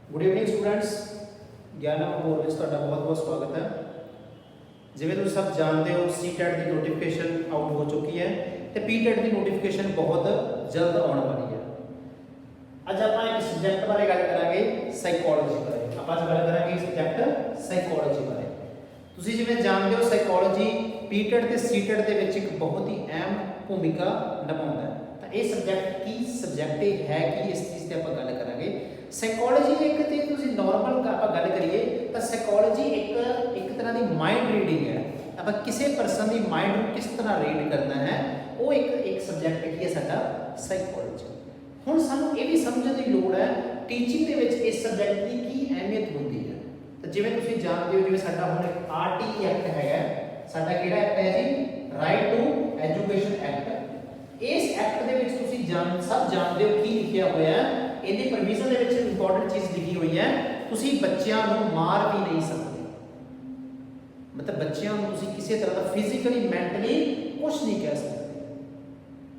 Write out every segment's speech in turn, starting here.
Good evening students, ज्ञानम board में बहुत बहुत स्वागत है। जिवें तुम सब जानते हो सीटेट की नोटिफिकेशन आउट हो चुकी है तो पीटेट की नोटिफिकेशन बहुत जल्द आने वाली है। अज आप एक सबजैक्ट बारे गल करांगे साइकोलॉजी बारे। आप अज गल करांगे सबजैक्ट साइकोलॉजी बारे। तुसीं जिवें जानते हो साइकोलॉजी पीटेट ते सीटेट दे विच एक बहुत ही अहम भूमिका निभाउंदा है। तो ये सबजैक्ट की सबजैक्ट है कि इस चीज़ से आप गल करांगे। साइकोलॉजी एक तो तुसीं नॉर्मल आप गल करिए तो साइकोलॉजी एक तरह की माइंड रीडिंग है। आप किसी परसन की माइंड को किस तरह रीड करना है वो एक सबजैक्ट की है साडा साइकोलॉजी। हुण सानूं ये भी समझण की लोड़ है टीचिंग दे विच इस सबजैक्ट की अहमियत होती है। तो जिवें तुसीं जानते हो जिवें साडा हुण एक RT एक्ट है, साडा किहड़ा एक्ट है जी, राइट टू एजुकेशन एक्ट। इस एक्ट दे विच तुसीं सब जानते हो की लिखिया होया है। ਇਹਦੀ ਪ੍ਰੋਵੀਜ਼ਨ ਦੇ ਵਿੱਚ ਇੰਪੋਰਟੈਂਟ ਚੀਜ਼ ਲਿਖੀ ਹੋਈ ਹੈ, ਤੁਸੀਂ ਬੱਚਿਆਂ ਨੂੰ ਮਾਰ ਵੀ ਨਹੀਂ ਸਕਦੇ। ਮਤਲਬ ਬੱਚਿਆਂ ਨੂੰ ਤੁਸੀਂ ਕਿਸੇ ਤਰ੍ਹਾਂ ਦਾ ਫਿਜ਼ੀਕਲੀ ਮੈਂਟਲੀ ਕੁਝ ਨਹੀਂ ਕਹਿ ਸਕਦੇ।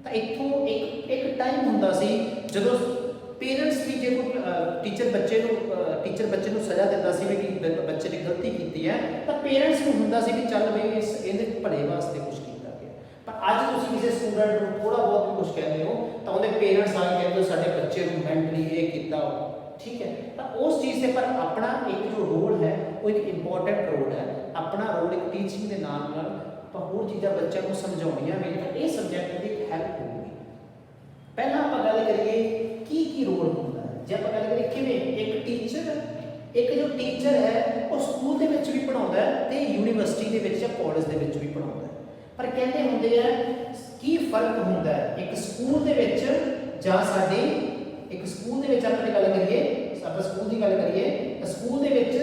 ਤਾਂ ਇੱਥੋਂ ਇੱਕ ਟਾਈਮ ਹੁੰਦਾ ਸੀ ਜਦੋਂ ਪੇਰੈਂਟਸ ਵੀ ਜੇ ਕੋਈ ਟੀਚਰ ਬੱਚੇ ਨੂੰ ਸਜ਼ਾ ਦਿੰਦਾ ਸੀ ਵੀ ਕਿ ਬੱਚੇ ਨੇ ਗਲਤੀ ਕੀਤੀ ਹੈ ਤਾਂ ਪੇਰੈਂਟਸ ਨੂੰ ਹੁੰਦਾ ਸੀ ਵੀ ਚੱਲ ਬਈ ਇਹਦੇ ਭਲੇ ਵਾਸਤੇ ਕੁਝ ਕੀਤਾ ਗਿਆ। ਪਰ ਅੱਜ ਤੁਸੀਂ ਕਿਸੇ ਸਟੂਡੈਂਟ ਨੂੰ ਥੋੜਾ ਬਹੁਤ ਵੀ ਕੁਝ ਕਹਿੰਦੇ ਹੋ ਤਾਂ ਉਹਦੇ ਪੇਰੈਂਟਸ ਆ ਕੇ ਕਹਿੰਦੇ ਸਾਡੇ ਬੱਚੇ ਨੂੰ ਮੈਂਟਲੀ ਇਹ ਕੀਤਾ, ठीक है। तो उस चीज़ से पर अपना एक जो रोल है वो एक इंपॉर्टेंट रोल है। अपना रोल एक टीचिंग के नाल तो होर चीज़ां बच्चों को समझाउणियां भी तो ये सबजैक्ट की हैल्प होगी। पहला आप गल करिए की रोल होता है। जे आप गल करिए किवें एक जो टीचर है वो स्कूल दे विच भी पढ़ाउंदा है ते यूनीवर्सिटी दे विच या कॉलेज दे विच भी पढ़ाउंदा है। पर कहते होंदे हैं की फर्क होंदा है एक स्कूल दे विच जां साडे एक स्कूल दे विच अपने गल करिए आप स्कूल की गल करिए तो स्कूल दे विच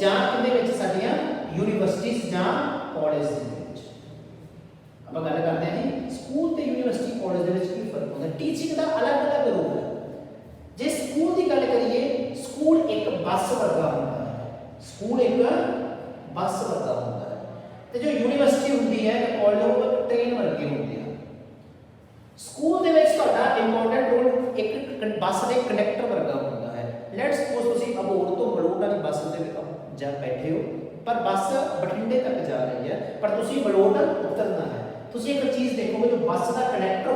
जां किहदे विच साडीआं यूनीवर्सिटीज़ जां कॉलेज दे विच आप गल करते हैं जी स्कूल ते यूनीवर्सिटी कॉलेज दे विच की फर्क होंदा। टीचिंग का अलग अलग रूप है। जे स्कूल की गल करिए स्कूल एक बस वर्गा होंदा है, स्कूल एक बस वर्गा होंदा है ते जो यूनीवर्सिटी होंदी है कॉलेज वो ट्रेन वर्गी होंदी है। स्कूल दे विच तुहाडा इंपॉर्टेंट रोल एक बस के कंडक्टर वर्गा होंदा है। लेट्स सपोज तुसीं अबोहर तो मलोट वाली बस दे जा बैठे हो पर बस बठिंडे तक जा रही है पर तुसीं मलोट उतरना है। तुसीं एक चीज़ देखोगे जो बस का कंडक्टर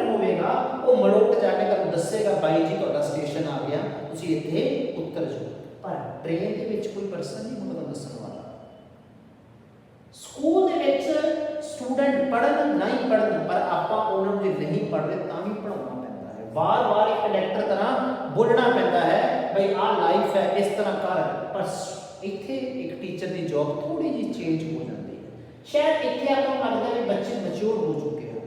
होगा वो मलोट जाके तुहानूं दस्सेगा बाई जी तुहाडा स्टेशन आ गया तुसीं इत्थे उतर जाओ। पर ट्रेन दे विच कोई पर्सन नहीं होगा दस्सण वाला। स्कूल दे विच स्टूडेंट पढ़न नहीं पढ़न पर आपां उन्हां नूं जे नहीं पढ़ रहे तां भी पढ़ाउणा पैंदा है। बार बार एक कंडक्टर तरह बोलना पैंदा है भाई आ लाइफ है इस तरह कर। पर इत्थे एक टीचर की जॉब थोड़ी जी चेंज हो जाती है। शायद इत्थे आपां नूं लगदा है बच्चे मैच्योर हो चुके हैं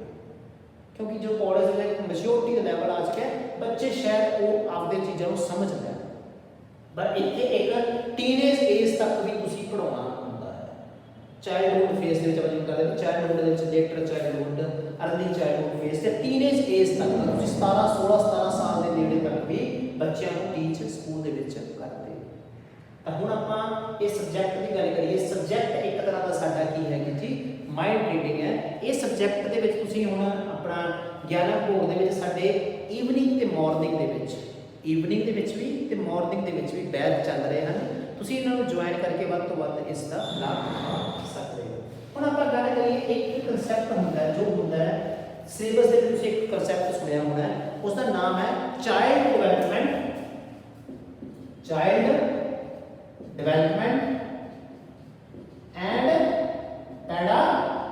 क्योंकि जो कॉलेज में मैच्योरिटी का लैवल आ चुका है बच्चे शायद वो आपदे चीज़ों को समझ लें। पर इत्थे एक टीनेज एज तक भी तुसीं पढ़ाउणा चाइल्डहुड फेस के बारे में करते हैं। Childhood letter childhood early childhood face या टीनेज एज तक 17-16-17 साल के नेड़े तक भी बच्चों को टीच स्कूल के करते। तो हुण आपां इस सबजैक्ट की गल करिए। सबजैक्ट एक तरह का साडा की है कि जी माइंड रीडिंग है। ये सबजैक्ट के विच तुसीं हुण अपना 11 बोर्ड के विच साडे ईवनिंग ते मॉर्निंग के विच ईवनिंग के विच भी ते मॉर्निंग के विच भी बैच चल रहे हैं। तुसीं इन्हां नूं ज्वाइन करके वध तो वध इसका लाभ उठा सकते हो। हुण आपां गल करिए एक कंसैप्ट हुंदा है जो हुंदा है सिलेबस दे विच एक कंसैप्ट सुनिया होना है उसका नाम है चाइल्ड डेवलपमेंट एंड पैडागॉजी।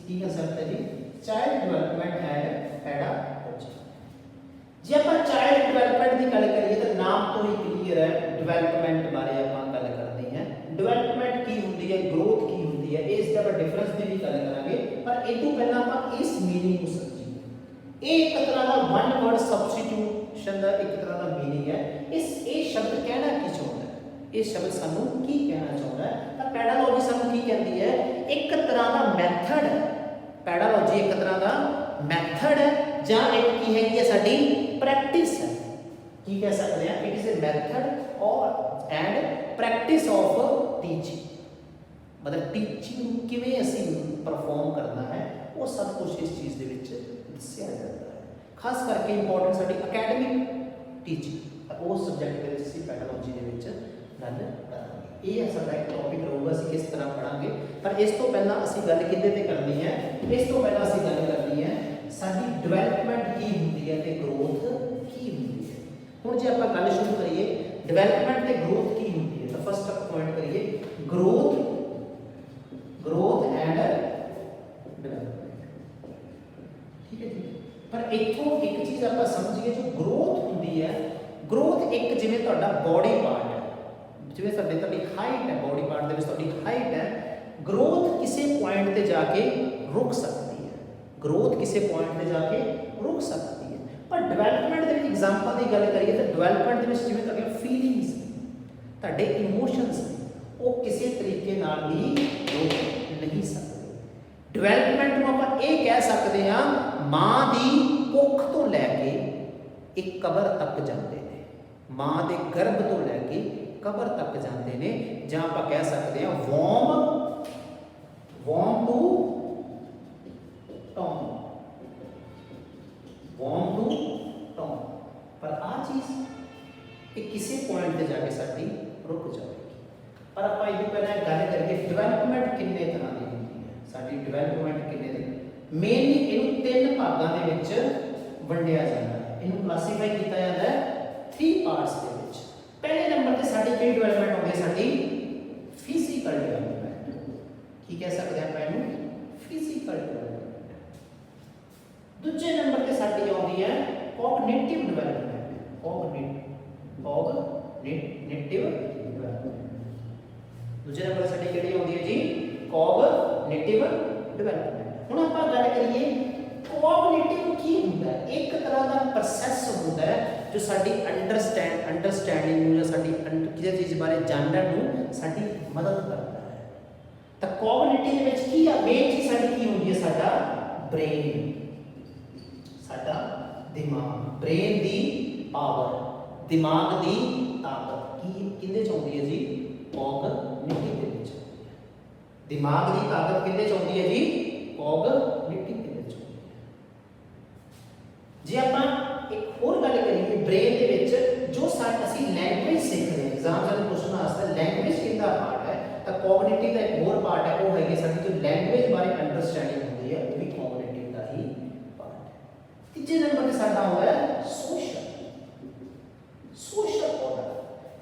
की कंसैप्ट है जी चाइल्ड डेवलपमेंट एंड पैडागॉजी। जे आप चाइल्ड डिवेलपमेंट की गल करिए तो नाम तो ही क्लीयर है डिवेलपमेंट बारे आप गल करते हैं। डिवेलपमेंट की होंदी है ग्रोथ की होंदी है इसका आप डिफरेंस की भी गल करांगे। पर इस तो पहला आप इस मीनिंग को समझिए। ये एक तरह का वन वर्ड सबस्टिट्यूशन का एक तरह का मीनिंग है। ये शब्द कहना की चाहता है, ये शब्द सानू की कहना चाहता है। तो पैडागॉजी सानू की कहती है एक तरह का मैथड है। पैडागॉजी एक तरह का मैथड है ਜਾਂ एक की है साडी प्रैक्टिस है। की कह सकते हैं इट इज ए मैथड और एंड प्रैक्टिस ऑफ टीचिंग। मतलब टीचिंग किवें असीं परफॉर्म करना है वो सब कुछ इस चीज़ दे विच दस्सिया जाता है। खास करके इंपॉर्टेंट साडी अकैडमिक टीचिंग उस सबजैक्ट के विच असीं पैथोलॉजी दे विच गल करांगे। ये साडा एक टॉपिक रहूगा, असीं किस तरह पढ़ांगे। पर इस तो पहला असीं गल किहदे ते करनी है, इस तो पहला असीं गल करनी है साडी डिवेलपमेंट की हुंदी है ते ग्रोथ की हुंदी है। हुण जे आपां गल शुरू करिए डिवेलपमेंट ते ग्रोथ की हुंदी है, तो फर्स्ट पॉइंट करिए ग्रोथ एंड डिवेलपमेंट। ठीक है जी। पर इत्थों एक चीज़ आपां समझिए, जो ग्रोथ हुंदी है, ग्रोथ एक जिवें तुहाडा बॉडी पार्ट है, जिवें तुहाडी हाइट है, बॉडी पार्ट दे विच तुहाडी हाइट है, ग्रोथ किसी पॉइंट ते जाके रुक सकती है, ग्रोथ किसी पॉइंट ते जाके रुक सकती है। पर डिवेलपमेंट दे विच एग्जांपल की गल करिए तो डिवेलपमेंट दे विच जिवें तुहाडीआं फीलिंग्स तुहाडे इमोशनस वो किसी तरीके नाल भी रुक नहीं सकते। डिवेलपमेंट नूं आपां ये कह सकते हैं मां दी कुख तो लैके एक कबर तक जाते हैं, मां दे गर्भ तो लैके कबर तक जाते हैं, जां आपां कह सकते हैं warm to Tom, warm to Tom. पर आ चीज़ ये किसी पॉइंट पे जाके साडी रुक जाएगी। पर आपां इहदों पहले गल करिए डिवेलपमेंट किन्ने तरह की होंदी है, साडी डिवेलपमेंट किन्ने तरह मेनली इहनूं तीन भागां दे विच वंडिया जांदा है, इहनूं क्लासीफाई किया जाता है 3 पार्ट्स दे विच। पहले नंबर ते साडी किहड़ी डिवेलपमेंट होंदी है, साडी फिजिकल डिवेलपमेंट। की कह सकते हैं आपां इहनूं फिजिकल डिवेलपमेंट। दूजे नंबर ते साडी आउंदी है कॉग्निटिव डिवेलपमेंट, कॉग्निटिव डिवेलपमेंट। दूजे नंबर साडी किहड़ी आउंदी है जी, कॉग्निटिव डिवेलपमेंट। हुण आपां गल करिए कॉग्निटिव की हुंदा है, एक तरह का प्रोसैस हुंदा है जो साडी अंडरस्टैंडिंग नूं या साडी किसी चीज़ बारे जानण नूं साडी मदद करता है। तो कॉग्निटिव दे विच की आ मेन चीज़ साडी की हुंदी है, साडा ब्रेन, साडा दिमाग, ब्रेन दी पावर, दिमाग दी ताकत की किंदे च आउंदी है जी, कॉग्निटिव दे विच। दिमाग दी ताकत किंदे च आउंदी है जी, कॉग्निटिव दे विच। जे आपां एक होर गल करिए ब्रेन दे विच जो असीं लैंग्वेज सीखदे हैं, एग्जाम च क्वेश्चन आस्ता लैंग्वेज किंदा पार्ट है, तो कॉग्निटिव का एक होर पार्ट है, वो है साडी जो लैंग्वेज बारे अंडरस्टैंडिंग होंदी है, वो भी कॉग्निटिव का ही पार्ट है। तीजे नंबर पे साडा होया सोशल ऑर्डर।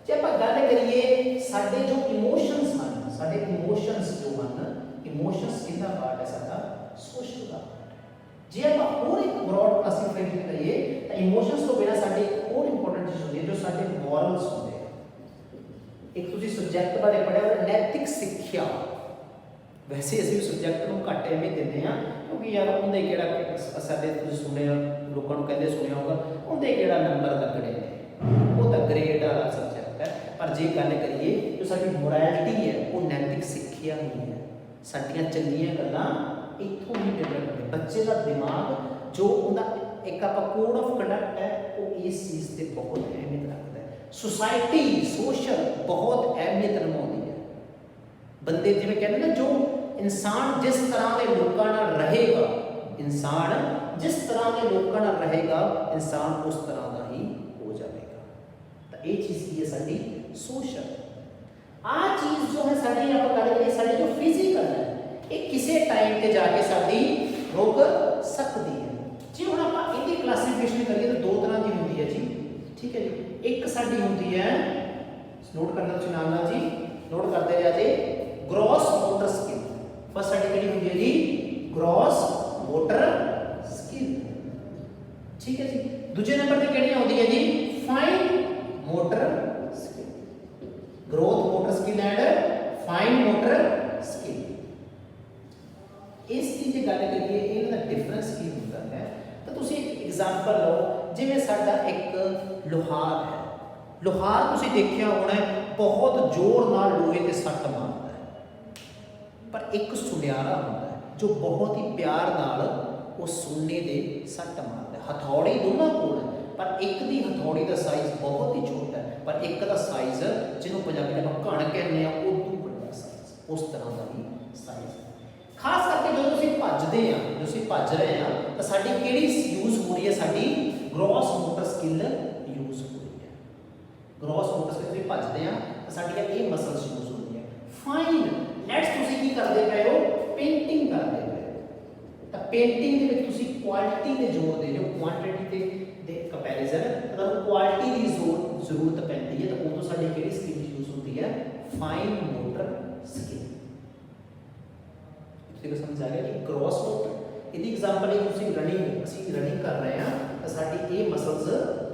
जे आपां गल करिए साडे जो इमोशंस हैं, साडे इमोशंस जो हैं, इमोशंस किंदा पार्ट है, साडा सोशल का पार्ट है। जे आपां होर एक ब्रॉड क्लासीफिकेशन करिए तो इमोशंस तो बिना साडे एक होर इंपॉर्टेंट चीज़ होंदी है जो साडे मॉरल्स होंदे हैं। एक तुसीं सब्जैक्ट बारे पढ़िया नैतिक सिक्ख्या, वैसे असीं सब्जैक्ट नूं घੱਟ अहमियत दिंदे हां क्योंकि यार उहदे किहड़ा साडे तुसीं सुणिया लोकां नूं कहंदे सुणिया होगा उहदे किहड़ा नंबर लगणे ने, वो तो ग्रेड वाला सब्जैक्ट है। पर जे गल करिए जो साडी मोरैलिटी है वो नैतिक सिक्ख्या ही है, साडियां चंगियां गल्लां इत्थों ही डेवलप होंदे। बच्चे का दिमाग जो उनका एक आपां कोड ऑफ कंडक्ट है वो इस चीज़ से बहुत अहमियत रखता है। सोसाइटी सोशल बहुत अहमियत निभाती है। बंदे जिवें कहते ना जो इंसान जिस तरह के लोगों नाल रहेगा, इंसान जिस तरह के लोगों नाल रहेगा, इंसान उस तरह का ही हो जाएगा। तो ये चीज़ की है साडी सोशल। आ चीज़ जो है साडी आपां गल करिए साडी जो फिजिकल है ये किसी टाइम पे जाके साडी रुक सकती है। जी हुण आपां इहदी क्लासीफिकेशन करिए तो दो तरह की होंदी है जी, ठीक है जी। एक साडी होंदी है, नोट करना तुसीं नाल नाल जी नोट करते रहिया जी, ग्रॉस मोटर स्किल। फर्स्ट साडी किहड़ी होंदी है जी, ग्रॉस मोटर स्किल, ठीक है जी। दूजे नंबर पे किहड़ी होंदी है जी, fine motor skill, gross motor skill and fine motor skill. इस चीज़ की गल करिए इन्हां दा डिफरेंस की होंदा है, तो तुसीं एक एग्जांपल लो जिवें साडा एक लोहार है, लोहार तुसीं देखिया होना बहुत जोर नाल लोहे ते सੱਟ मारदा है। पर एक सुनियारा होंदा है जो बहुत ही प्यार नाल उस सुन्ने दे सੱਟ मारदा है। हथौड़ी दोनों कोल है पर एक दी हथौड़ी का साइज बहुत ही छोटा है, पर एक का साइज जिन्हों पंजाबी में घण कहने उदू बड़ा साइज, उस तरह का ही साइज। खास करके जो असीं भजदे हां, जो असीं भज रहे हैं ਤਾਂ ਸਾਡੀ ਕਿਹੜੀ ਯੂਜ਼ ਹੋ ਰਹੀ ਹੈ, ਸਾਡੀ ਗ੍ਰੋਸ ਮੋਟਰ ਸਕਿੱਲ ਯੂਜ਼ ਹੋ ਰਹੀ ਹੈ। ਗ੍ਰੋਸ ਮੋਟਰ ਸਕਿੱਲ ਵਿੱਚ ਭੱਜਦੇ ਆ ਤਾਂ ਸਾਡੀਆਂ ਇਹ ਮਸਲਸ ਯੂਜ਼ ਹੋ ਰਹੀਆਂ। ਫਾਈਨ ਲੈਟਸ ਤੁਸੀਂ ਕੀ ਕਰਦੇ ਪਏ ਹੋ, ਪੇਂਟਿੰਗ ਕਰਦੇ ਪਏ ਹੋ। ਤਾਂ ਪੇਂਟਿੰਗ ਦੇ ਵਿੱਚ ਤੁਸੀਂ ਕੁਆਲਿਟੀ ਤੇ ਜ਼ੋਰ ਦੇ ਰਹੇ ਹੋ, ਕੁਆਂਟੀਟੀ ਦੇ ਕੰਪੈਰੀਜ਼ਨ ਤੁਹਾਨੂੰ ਕੁਆਲਿਟੀ ਦੀ ਜ਼ਰੂਰਤ ਪੈਂਦੀ ਹੈ। ਤਾਂ ਉਦੋਂ ਸਾਡੀ ਕਿਹੜੀ ਸਕਿੱਲ ਯੂਜ਼ ਹੁੰਦੀ ਹੈ, ਫਾਈਨ ਮੋਟਰ ਸਕਿੱਲ। देखो समझ आ गया कि क्रॉस मोटर यदि एग्जांपल है ਤੁਸੀਂ ਰਨਿੰਗ, ਅਸੀਂ ਰਨਿੰਗ ਕਰ ਰਹੇ ਹਾਂ ਤਾਂ ਸਾਡੀ ਇਹ ਮਸਲਸ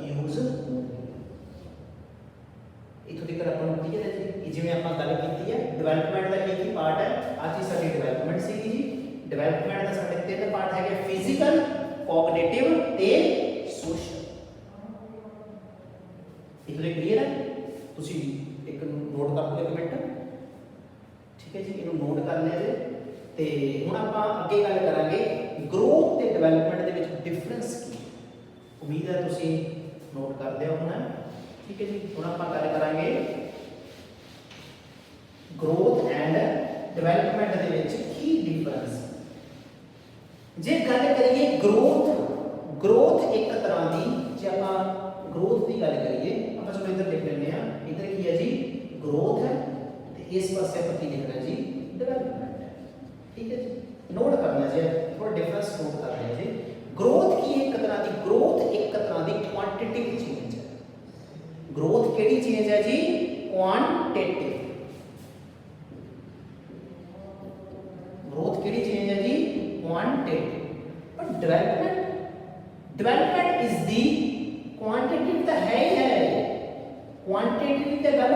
ਯੂਜ਼ ਹੋਣਗੀਆਂ। ਇਥੋਂ ਤੱਕ ਆਪਾਂ ਨੂੰ ਕਲੀਅਰ ਹੈ ਜੀ। ਇਹ ਜਿਵੇਂ ਆਪਾਂ ਗੱਲ ਕੀਤੀ ਹੈ ਡਿਵੈਲਪਮੈਂਟ ਦਾ ਕੀ ਪਾਰਟ ਹੈ, ਆ ਚੀਜ਼ ਸਾਡੀ ਡਿਵੈਲਪਮੈਂਟ ਸੀਗੀ ਜੀ। ਡਿਵੈਲਪਮੈਂਟ ਦਾ ਸਾਡੇ ਤਿੰਨ ਪਾਰਟ ਹੈਗੇ, ਫਿਜ਼ੀਕਲ, ਕੋਗਨੀਟਿਵ ਤੇ ਸੋਸ਼ਲ। ਇਥੋਂ ਤੱਕ ਕਲੀਅਰ ਹੈ, ਤੁਸੀਂ ਇੱਕ ਨੋਟ ਕਰ ਲਓ ਇੱਕ ਮਿੰਟ, ਠੀਕ ਹੈ ਜੀ। ਇਹਨੂੰ ਨੋਟ ਕਰ ਲਿਆ ਜੀ। ਤੇ ਹੁਣ ਆਪਾਂ ਅੱਗੇ ਗੱਲ ਕਰਾਂਗੇ ਗਰੋਥ ਤੇ ਡਿਵੈਲਪਮੈਂਟ ਦੇ ਵਿੱਚ ਡਿਫਰੈਂਸ ਕੀ ਹੈ। ਉਮੀਦ ਹੈ ਤੁਸੀਂ ਨੋਟ ਕਰਦੇ ਹੋ ਹੋਣਾ, ਠੀਕ ਹੈ ਜੀ। ਹੁਣ ਆਪਾਂ ਗੱਲ ਕਰਾਂਗੇ ਗਰੋਥ ਐਂਡ ਡਿਵੈਲਪਮੈਂਟ ਦੇ ਵਿੱਚ ਕੀ ਡਿਫਰੈਂਸ। ਜੇ ਗੱਲ ਕਰੀਏ ਗਰੋਥ ਇੱਕ ਤਰ੍ਹਾਂ ਦੀ, ਜੇ ਆਪਾਂ ਗਰੋਥ ਦੀ ਗੱਲ ਕਰੀਏ ਆਪਾਂ ਚਲੋ ਇੱਧਰ ਲਿਖ ਲੈਂਦੇ ਆ, ਇੱਧਰ ਕੀ ਹੈ ਜੀ, ਗਰੋਥ ਹੈ ਤੇ ਇਸ ਪਾਸੇ ਆਪਾਂ ਕੀ ਲਿਖਣਾ ਜੀ, ਡਿਵੈਲਪਮੈਂਟ। ठीक है जी, नोट करना जी, थोड़ा डिफरेंस नोट करना है जी। ग्रोथ की एक तरह की, ग्रोथ एक तरह की क्वांटिटेटिव चेंज है। ग्रोथ केड़ी चेंज है जी, क्वांटिटेटिव। ग्रोथ केड़ी चेंज है जी, क्वांटिटेटिव। पर डेवलपमेंट इज दी क्वांटिटेटिव तो है ही है, क्वांटिटेटिव तो गल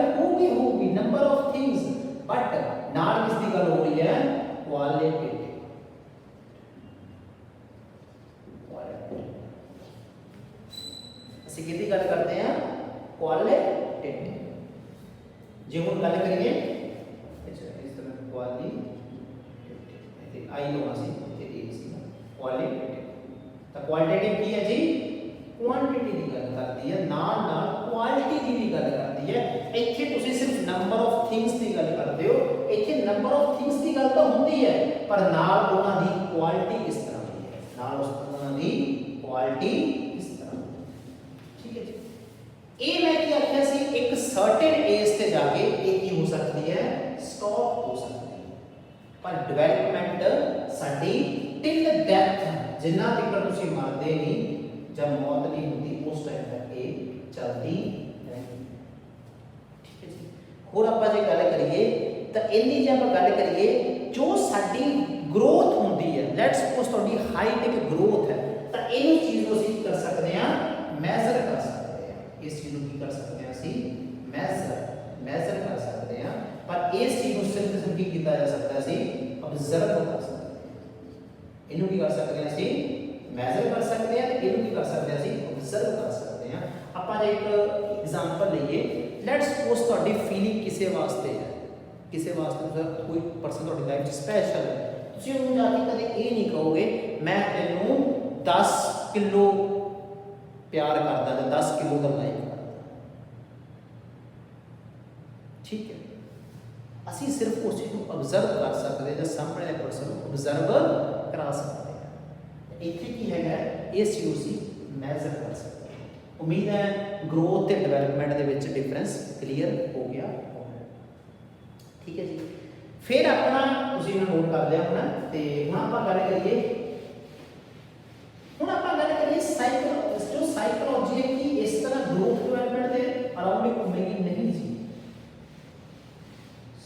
होगी नंबर ऑफ थिंग्स, बट नाल किस दी गल हो रही है, क्वालिटेटिव। ਅਸੀਂ ਕਿਹਦੀ ਗੱਲ ਕਰਦੇ ਆ, ਕੁਆਲਿਟੇਟਿਵ। ਜੇ ਹੁਣ ਗੱਲ ਕਰੀਏ ਇਸ ਤਰ੍ਹਾਂ ਕੁਆਲਿਟੇਟਿਵ, ਤੇ ਆਈ ਹੋਣਾ ਸੀ ਤੇ ਇਹ ਸੀ ਕੁਆਲਿਟੇਟਿਵ। ਤਾਂ ਕੁਆਲਿਟੇਟਿਵ ਕੀ ਹੈ ਜੀ, ਕੁਆਂਟੀਟੀ ਦੀ ਗੱਲ ਕਰਦੀ ਹੈ, ਨਾਲ ਨਾਲ ਕੁਆਲਿਟੀ ਦੀ ਵੀ ਗੱਲ ਕਰਦੀ ਹੈ। ਇੱਥੇ ਤੁਸੀਂ ਸਿਰਫ ਨੰਬਰ ਆਫ ਥਿੰਗਸ ਦੀ ਗੱਲ ਕਰਦੇ ਹੋ, ਇੱਥੇ ਨੰਬਰ ਆਫ ਥਿੰਗਸ ਦੀ ਗੱਲ ਤਾਂ ਹੁੰਦੀ ਹੈ, ਪਰ ਨਾਲ ਉਹਨਾਂ ਦੀ ਕੁਆਲਿਟੀ ਕਿਸ ਤਰ੍ਹਾਂ ਦੀ ਹੈ, ਨਾਲ ਉਹਨਾਂ ਦੀ ਕੁਆਲਿਟੀ ਕਿਸ ਤਰ੍ਹਾਂ, ਠੀਕ ਹੈ ਜੀ। ਇਹ ਮੈਂ ਕੀ ਆਖਿਆ ਸੀ, ਇੱਕ ਸਰਟਨ ਏਜ ਤੇ ਜਾ ਕੇ ਇਹ ਕੀ ਹੋ ਸਕਦੀ ਹੈ, ਸਟਾਪ ਹੋ ਸਕਦੀ ਹੈ। ਪਰ ਡਿਵੈਲਪਮੈਂਟ ਸਾਡੀ ਟਿਲ ਡੈਥ, ਜਿੰਨਾ ਤੱਕ ਤੁਸੀਂ ਮਰਦੇ ਨਹੀਂ ਜਾਂ ਮੌਤ ਨਹੀਂ ਹੁੰਦੀ ਉਸ ਟਾਈਮ ਤੱਕ ਇਹ ਚੱਲਦੀ ਰਹਿੰਦੀ, ਠੀਕ ਹੈ ਜੀ। ਹੋਰ ਆਪਾਂ ਜੇ ਗੱਲ ਕਰੀਏ ਤਾਂ ਇੰਨੀ ਜੇ ਆਪਾਂ ਗੱਲ ਕਰੀਏ ਜੋ ਸਾਡੀ ਗਰੋਥ ਹੁੰਦੀ ਹੈ, ਲੈਟਸ ਸਪੋਜ਼ ਤੁਹਾਡੀ ਹਾਈਟ ਇੱਕ ਗਰੋਥ ਹੈ, ਤਾਂ ਇਹਨੂੰ ਚੀਜ਼ ਨੂੰ ਅਸੀਂ ਕਰ ਸਕਦੇ ਹਾਂ, ਮੈਜ਼ਰ ਕਰ ਸਕਦੇ ਹਾਂ। ਇਸ ਚੀਜ਼ ਨੂੰ ਕੀ ਕਰ ਸਕਦੇ ਹਾਂ ਅਸੀਂ, ਮੈਜ਼ਰ ਕਰ ਸਕਦੇ ਹਾਂ। ਪਰ ਇਸ ਚੀਜ਼ ਨੂੰ ਸਿਰਫ ਕੀ ਕੀਤਾ ਜਾ ਸਕਦਾ ਸੀ, ਅਬਜ਼ਰਵ ਕਰ ਸਕਦੇ ਹਾਂ। ਇਹਨੂੰ ਕੀ ਕਰ ਸਕਦੇ ਹਾਂ ਅਸੀਂ, ਮੈਜ਼ਰ ਕਰ ਸਕਦੇ हैं, तो ਇਹਨੂੰ ਕੀ ਕਰ ਸਕਦੇ ਹਾਂ ਅਸੀਂ, ਅਬਜ਼ਰਵ ਕਰ ਸਕਦੇ ਹਾਂ। ਆਪਾਂ ਜੇ ਇੱਕ ਐਗਜ਼ਾਮਪਲ ਲਈਏ, ਲੈਟਸ ਸਪੋਜ਼ ਤੁਹਾਡੀ ਫੀਲਿੰਗ ਕਿਸੇ ਵਾਸਤੇ ਹੈ, ਕਿਸੇ ਵਾਸਤੇ ਕੋਈ ਪਰਸਨ ਤੁਹਾਡੀ ਲਾਈਫ 'ਚ ਸਪੈਸ਼ਲ ਹੈ, ਤੁਸੀਂ ਉਹਨੂੰ ਜਾ ਕੇ ਕਦੇ ਇਹ ਨਹੀਂ ਕਹੋਗੇ ਮੈਂ ਤੈਨੂੰ 10 ਕਿਲੋ ਪਿਆਰ ਕਰਦਾ ਜਾਂ 10 ਕਿਲੋ ਦਾ ਲਾਈਕ ਕਰਦਾ, ਠੀਕ ਹੈ। ਅਸੀਂ ਸਿਰਫ ਉਸ ਚੀਜ਼ ਨੂੰ ਅਬਜ਼ਰਵ ਕਰ ਸਕਦੇ ਜਾਂ ਸਾਹਮਣੇ ਵਾਲੇ ਪਰਸਨ ਨੂੰ ਅਬਜ਼ਰਵ ਕਰਾ ਸਕਦੇ। ਇੱਥੇ ਕੀ ਹੈਗਾ, ਇਸ ਚੀਜ਼ ਨੂੰ ਅਸੀਂ ਮੈਜ਼ਰ ਕਰ ਸਕਦੇ ਹਾਂ। ਉਮੀਦ ਹੈ ਗਰੋਥ ਤੇ ਡਿਵੈਲਪਮੈਂਟ ਦੇ ਵਿੱਚ ਡਿਫਰੈਂਸ ਕਲੀਅਰ ਹੋ ਗਿਆ ਹੋਣਾ, ਠੀਕ ਹੈ ਜੀ। ਫਿਰ ਆਪਣਾ ਤੁਸੀਂ ਇਹਨੂੰ ਨੋਟ ਕਰ ਲਿਆ ਹੋਣਾ। ਤੇ ਹੁਣ ਆਪਾਂ ਗੱਲ ਕਰੀਏ, ਜੋ ਸਾਈਕੋਲੋਜੀ ਹੈ ਕਿ ਇਸ ਤਰ੍ਹਾਂ ਗਰੋਥ ਡਿਵੈਲਪਮੈਂਟ ਦੇ ਅਰਾਊਂਡ ਹੀ ਘੁੰਮੇਗੀ, ਨਹੀਂ ਜੀ।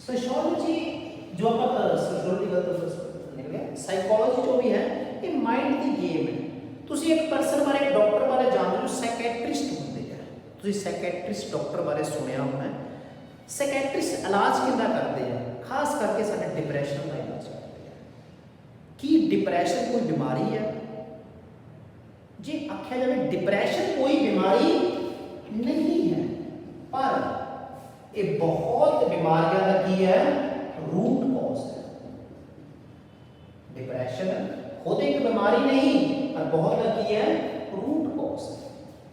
सोशियोलॉजी जो आप सोशियोलॉजी निकल गया, साइकोलॉजी जो भी है ये माइंड की गेम है। ਤੁਸੀਂ ਇੱਕ ਪਰਸਨ ਬਾਰੇ, ਇੱਕ ਡਾਕਟਰ ਬਾਰੇ ਜਾਣਦੇ ਹੋ, ਸਾਈਕੈਟ੍ਰਿਸਟ ਹੁੰਦੇ ਆ। ਤੁਸੀਂ ਸਾਈਕੈਟ੍ਰਿਸਟ ਡਾਕਟਰ ਬਾਰੇ ਸੁਣਿਆ ਹੋਣਾ। ਸਾਈਕੈਟ੍ਰਿਸਟ ਇਲਾਜ ਕਿੱਦਾਂ ਕਰਦੇ ਆ, ਖਾਸ ਕਰਕੇ ਸਾਡੇ ਡਿਪਰੈਸ਼ਨ ਦਾ ਇਲਾਜ ਕਰਦੇ ਆ। ਕੀ ਡਿਪਰੈਸ਼ਨ ਕੋਈ ਬਿਮਾਰੀ ਹੈ? ਜੇ ਆਖਿਆ ਜਾਵੇ ਡਿਪਰੈਸ਼ਨ ਕੋਈ ਬਿਮਾਰੀ ਨਹੀਂ ਹੈ, ਪਰ ਇਹ ਬਹੁਤ ਬਿਮਾਰੀਆਂ ਦਾ ਕੀ ਹੈ, रूट कॉज है। डिप्रेशन खुद एक बीमारी नहीं पर बहुत का की है, रूट कॉज है।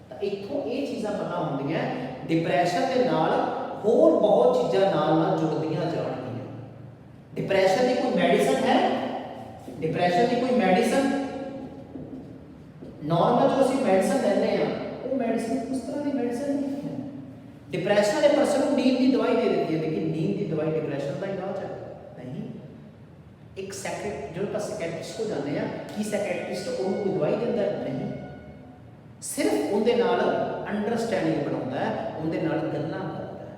तो इत्थों ये चीज़ां पता होंदियां, डिप्रेशन के नाल होर बहुत चीज़ां नाल जुड़दियां जाणगियां। डिप्रेशन की कोई मेडिसिन है? डिप्रेशन की कोई मेडिसिन नॉर्मल जो ਅਸੀਂ ਮੈਡੀਸਨ ਲੈਂਦੇ ਆ ਉਹ ਮੈਡੀਸਨ ਉਸ ਤਰ੍ਹਾਂ ਦੀ ਮੈਡੀਸਨ ਨਹੀਂ ਹੈ। डिप्रेशन वाले पर्सन को नींद की दवाई दे देती है, लेकिन नींद की दवाई डिप्रेशन का इलाज है नहीं। एक सैकेट जो सैकेट्रिस्ट को जाने कि सैकेट्रिस्ट उन्होंने कोई दवाई देता है नहीं, सिर्फ उनके नाल अंडरस्टैंडिंग बनाता है, उनके नाल गल्लां करता है,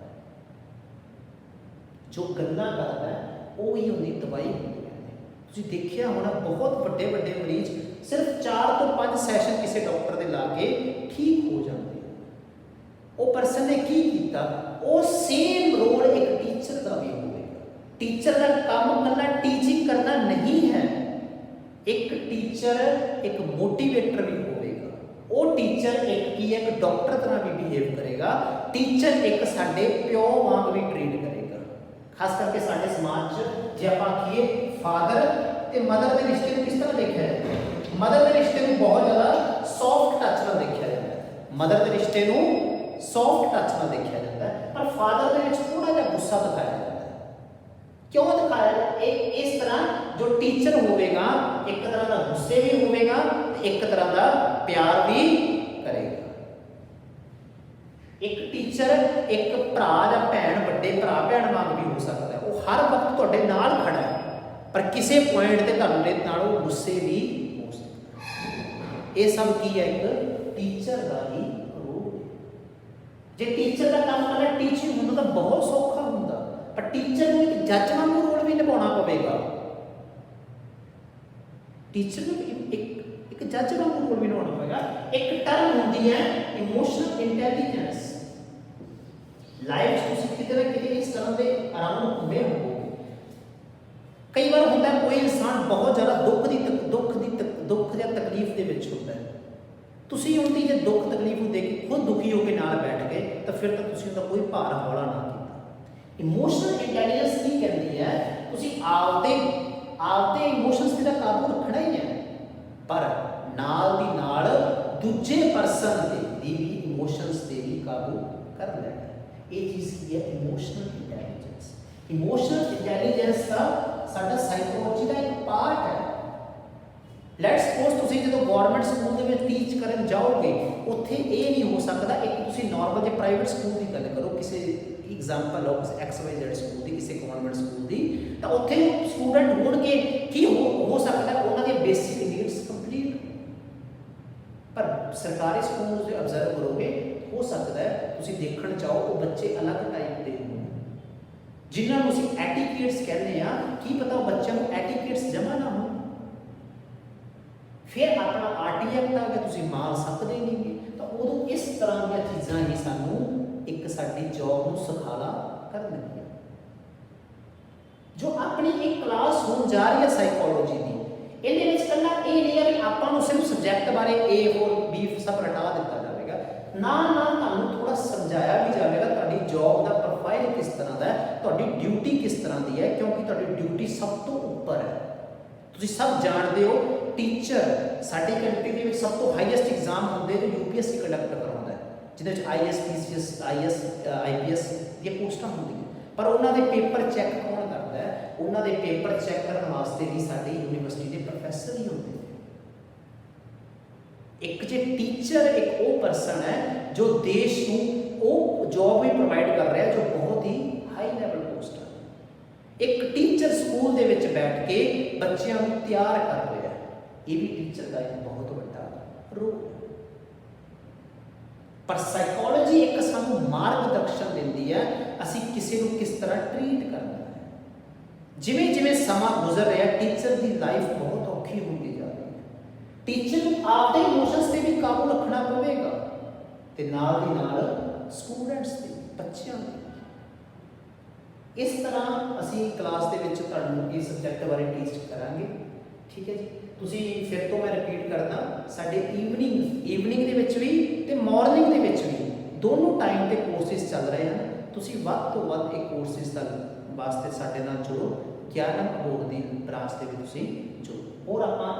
जो गल्लां करता है वो ही उनकी दवाई होती है। तुसीं देखिया होना बहुत बड़े बड़े मरीज सिर्फ 4 ਤੋਂ 5 सैशन किसी डॉक्टर के ला के ठीक हो जाते। वो परसन ने की किया, वो सेम रोल एक टीचर का भी होगा। टीचर का काम करना टीचिंग करना नहीं है। एक टीचर एक मोटिवेटर भी होगा। वो टीचर एक की एक डॉक्टर तरह भी बिहेव करेगा। टीचर एक साडे प्यो वांग भी ट्रीट करेगा। खास करके साडे समाज जे आपां आखीए फादर ते मदर के रिश्ते को किस तरह देखा है। मदर के रिश्ते को बहुत ज़्यादा सॉफ्ट टच नाल देखा जाता है। मदर के रिश्ते को सॉफ्ट टच में देखा जाता है, पर फादर के थोड़ा जहा गुस्सा दिखाया जाता है। क्यों दिखाया जाता है? इस तरह जो टीचर होगा एक तरह का गुस्से भी होगा, एक तरह का प्यार भी करेगा। एक टीचर एक भरा या भैन बड़े भरा भैन वांग भी हो सकता है, वो हर वक्त तुहाडे नाल खड़ा है, पर किसी पॉइंट ते तुहाडे नाल गुस्से भी हो सकता है। ये सब की है एक टीचर का ही जे टीचर का काम करना टीचिंग होना तो बहुत सौखा होंगे, पर टीचर को एक जज वांग रोल भी निभाना पवेगा। टीचर को एक जज वांग रोल भी निभाना पवेगा। एक टर्म होती है इमोशनल इंटैलीजेंस। लाइफ तुसीं किते ना किते इस तरह के अराउंड होंगे हो। कई बार होता है कोई इंसान बहुत ज़्यादा दुख या तकलीफ के विच होता है, तुसीं उनकी जो दुख तकलीफ को देख के खुद दुखी होकर नाल बैठ गए तो फिर तो तुसीं उनका कोई भार हौला ना किया। इमोशनल इंटैलीजेंस की कहती है तुसीं आपदे इमोशनस पे काबू रखना ही है, पर नाल दी नाल दूजे परसन दी भी इमोशनस ते भी काबू कर लेना। ये चीज़ की है इमोशनल इंटैलीजेंस। इमोशनल इंटैलीजेंस का साडा साइकोलॉजी का एक पार्ट है। लैट्स सपोज तुसीं जो गवर्नमेंट स्कूल में टीच करन जाओगे, उत्थे ये नहीं हो सकता एक तुसीं नॉर्मल जो प्राइवेट स्कूल की गल करो, किसी एग्जाम्पल लो किसी XYZ स्कूल की, किसी गवर्नमेंट स्कूल की, तो उत्थे स्टूडेंट होणगे की हो सकता है उन्होंने बेसिक नीड्स कंप्लीट, पर सरकारी स्कूल जो ऑब्जर्व करोगे हो सकता है तुसीं देखण चाहो वो बच्चे अलग टाइप के हो, जिन्होंने तुसीं एटिकेट्स कहने आ, की पता बच्चों को एटिकेट्स जमा ना हो, फिर अपना RT एक्ट आ गया तुसीं माल सकते ही नहीं। तो उदों इस तरह दी चीज़ां ही सानू एक साडी जॉब नूं सखाला कर देंगे। जो अपनी एक क्लास होण जा रही है साइकोलॉजी की, इहदे विच कल्ला ये नहीं है कि आपां नूं सिर्फ सबजैक्ट बारे A और B सब रटा दिता जाएगा, नाल नाल तुहानूं थोड़ा समझाया भी जाएगा तुहाडी जॉब का प्रोफाइल किस तरह का है, तुहाडी ड्यूटी किस तरह की है, क्योंकि तुहाडी ड्यूटी सब तो उपर है। तुसीं सब जानते हो टीचर साडी कंट्री के सब तो हाईएस्ट एग्जाम होंगे जो UPSC कंडक्ट करवाता है, जिहदे IAS PCS IS IPS ये पोस्टां होंदियां, पर उन्होंने पेपर चैक कौन करता है? उन्होंने पेपर चैक करने वास्ते भी साडी यूनिवर्सिटी के प्रोफैसर ही होंगे। एक जो टीचर एक वो परसन है जो देश को वो जॉब भी प्रोवाइड कर रहा है जो बहुत ही हाई लैवल पोस्ट है। एक टीचर स्कूल दे विच बैठ के बच्चों को तैयार कर रहा है, ये भी टीचर का एक बहुत बड़ा रोल है। पर साइकोलॉजी एक सानू मार्गदर्शन देती है असी किसी को किस तरह ट्रीट करना है। जिमें जिमें समा गुजर रहा टीचर की लाइफ बहुत औखी होती जा रही है। टीचर को आपके इमोशंस से भी काबू रखना पवेगा ते नाल दी नाल स्टूडेंट्स के बच्चों के। इस तरह असी क्लास के विच तुहानूं इस सबजैक्ट बारे टीच करांगे। ठीक है जी, तुसीं फिर तो मैं रिपीट करदा साडे ईवनिंग दे विच भी ते मॉर्निंग दे विच भी दोनों टाइम ते कोर्सेस चल रहे हैं। तुसीं वध तो वध एक कोर्सेस दा वास्ते साडे नाल जुड़ो, ज्ञानम अबोध दी ब्रांच ते भी तुसीं जुड़ो। और आपां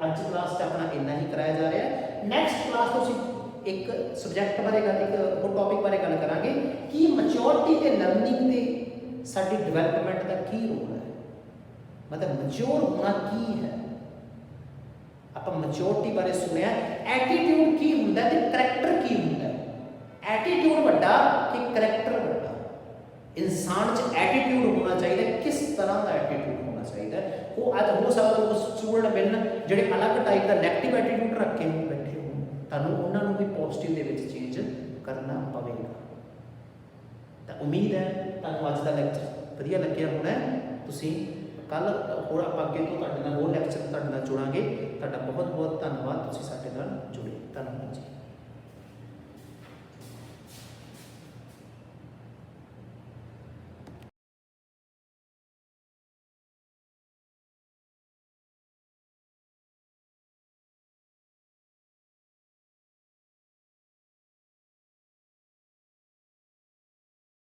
अज क्लास च अपना इन्ना ही कराया जा रहा है। नैक्सट क्लास तुसीं एक सबजैक्ट बारे गल एक टॉपिक बारे गल करांगे कि मैच्योरिटी ते लर्निंग ते साडी डिवेलपमेंट का की रोल है, मतलब मैच्योर होना की है। ਆਪਾਂ ਮੈਚੋਰਟੀ ਬਾਰੇ ਸੁਣਿਆ, ਐਟੀਟਿਊਡ ਕੀ ਹੁੰਦਾ ਤੇ ਕਰੈਕਟਰ ਕੀ ਹੁੰਦਾ। ਐਟੀਟਿਊਡ ਵੱਡਾ ਕਿ ਕਰੈਕਟਰ ਵੱਡਾ। ਇਨਸਾਨ 'ਚ ਐਟੀਟਿਊਡ ਹੋਣਾ ਚਾਹੀਦਾ। ਕਿਸ ਤਰ੍ਹਾਂ ਦਾ ਐਟੀਟਿਊਡ ਹੋਣਾ ਚਾਹੀਦਾ? ਉਹ ਅੱਜ ਹੋ ਸਕਦਾ ਉਹ ਸਟੂਡੈਂਟ ਮਿਲਣ ਜਿਹੜੇ ਅਲੱਗ ਟਾਈਪ ਦਾ ਨੈਗੇਟਿਵ ਐਟੀਟਿਊਡ ਰੱਖ ਕੇ ਬੈਠੇ ਹੋਣ, ਤੁਹਾਨੂੰ ਉਹਨਾਂ ਨੂੰ ਵੀ ਪੋਜ਼ਿਟਿਵ ਦੇ ਵਿੱਚ ਚੇਂਜ ਕਰਨਾ ਪਵੇਗਾ। ਤਾਂ ਉਮੀਦ ਹੈ ਤੁਹਾਨੂੰ ਅੱਜ ਦਾ ਲੈਕਚਰ ਵਧੀਆ ਲੱਗਿਆ ਹੋਣਾ। ਤੁਸੀਂ ਕੱਲ ਹੋਰ ਆਪਾਂ ਅੱਗੇ ਤੋਂ ਤੁਹਾਡੇ ਨਾਲ ਹੋਰ ਲੈਕਚਰ ਤੁਹਾਡੇ ਨਾਲ ਜੁੜਾਂਗੇ। ਤੁਹਾਡਾ ਬਹੁਤ ਬਹੁਤ ਧੰਨਵਾਦ, ਤੁਸੀਂ ਸਾਡੇ ਨਾਲ ਜੁੜੇ। ਧੰਨਵਾਦ ਜੀ।